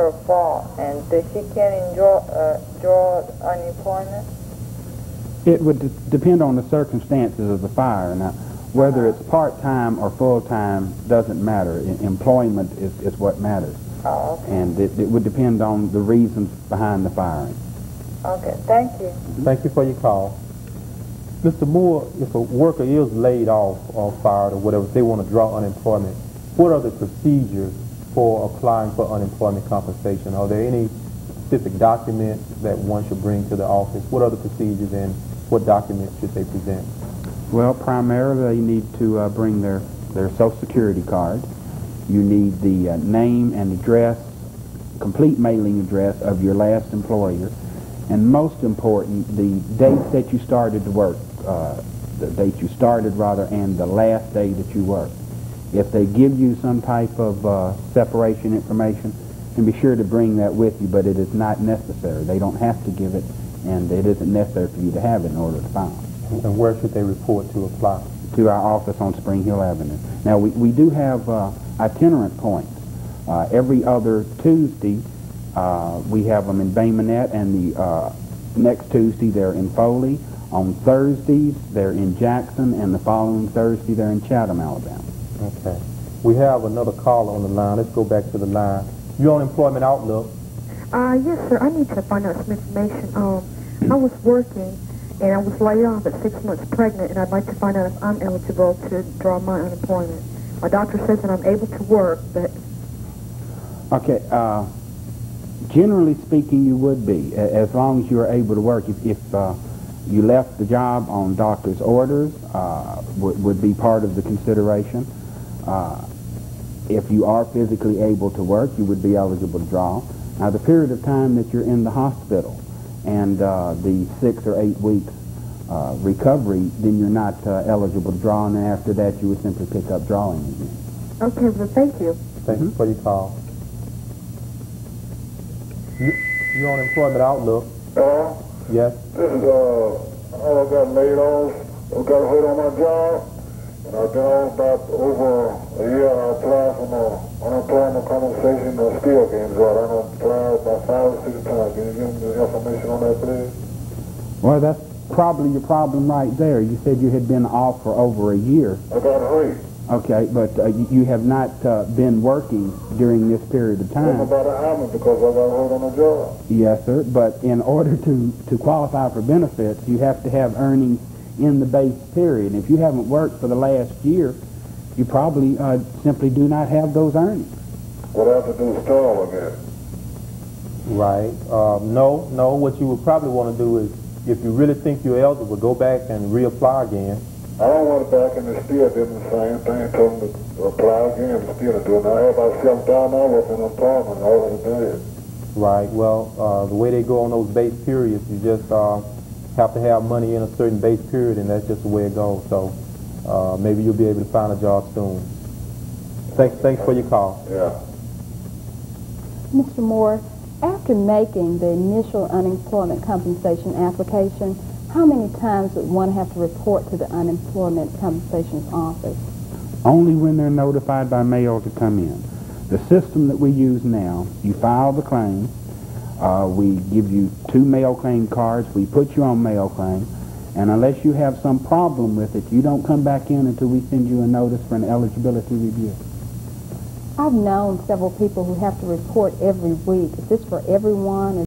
her fault, and that she can't draw unemployment? It would depend on the circumstances of the fire. Now, whether it's part-time or full-time doesn't matter. Employment is what matters. Oh, okay. And it would depend on the reasons behind the firing. Okay, thank you. Thank you for your call. Mr. Moore, if a worker is laid off or fired or whatever, if they want to draw unemployment, what are the procedures for applying for unemployment compensation? Are there any specific documents that one should bring to the office? What are the procedures and what documents should they present? Well, primarily they need to bring their Social Security card. You need the name and address, complete mailing address of your last employer, and most important, the date that you started to work, the date you started rather, and the last day that you worked. If they give you some type of separation information, then be sure to bring that with you, but it is not necessary. They don't have to give it, and it isn't necessary for you to have it in order to file. And where should they report to apply? To our office on Spring Hill Avenue. Now, we do have itinerant points. Every other Tuesday, we have them in Bay Minette, and the next Tuesday they're in Foley. On Thursdays, they're in Jackson, and the following Thursday they're in Chatham, Alabama. Okay. We have another caller on the line. Let's go back to the line. You're on Employment Outlook. Yes, sir. I need to find out some information. I was working, and I was laid off at 6 months pregnant, and I'd like to find out if I'm eligible to draw my unemployment. My doctor says that I'm able to work, but... Okay, generally speaking, you would be, as long as you are able to work. If you left the job on doctor's orders, would be part of the consideration. If you are physically able to work, you would be eligible to draw. Now, the period of time that you're in the hospital and the 6 or 8 weeks recovery, then you're not eligible to draw, and after that you would simply pick up drawing again. Okay, well, thank you. Thank you for your call. You're on Employment Outlook. Hello? Yes. This is, I got laid off. I got hurt on my job. And I've been off about over a year. I applied for my unemployment compensation and still can't draw. I done applied about 5 or 6 times. Can you give me the information on that, please? Well, that's probably your problem right there. You said you had been off for over a year. I got hurt. Okay, but you have not been working during this period of time. I'm about to happen because I got hurt on the job. Yes, sir, but in order to qualify for benefits, you have to have earnings in the base period. And if you haven't worked for the last year, you probably simply do not have those earnings. What I have to do is stall again. Right. No, what you would probably want to do is, if you really think you're eligible, go back and reapply again. I don't want it back, and they still did the same thing. Told them to apply again, and still do it. Now I have about $7,000 in employment, and all of it did. Right. Well, the way they go on those base periods, you just have to have money in a certain base period, and that's just the way it goes. So maybe you'll be able to find a job soon. Thanks for your call. Yeah. Mr. Moore, after making the initial unemployment compensation application, how many times would one have to report to the unemployment compensation office? Only when they're notified by mail to come in. The system that we use now, you file the claim, we give you 2 mail claim cards, we put you on mail claim, and unless you have some problem with it, you don't come back in until we send you a notice for an eligibility review. I've known several people who have to report every week. Is this for everyone?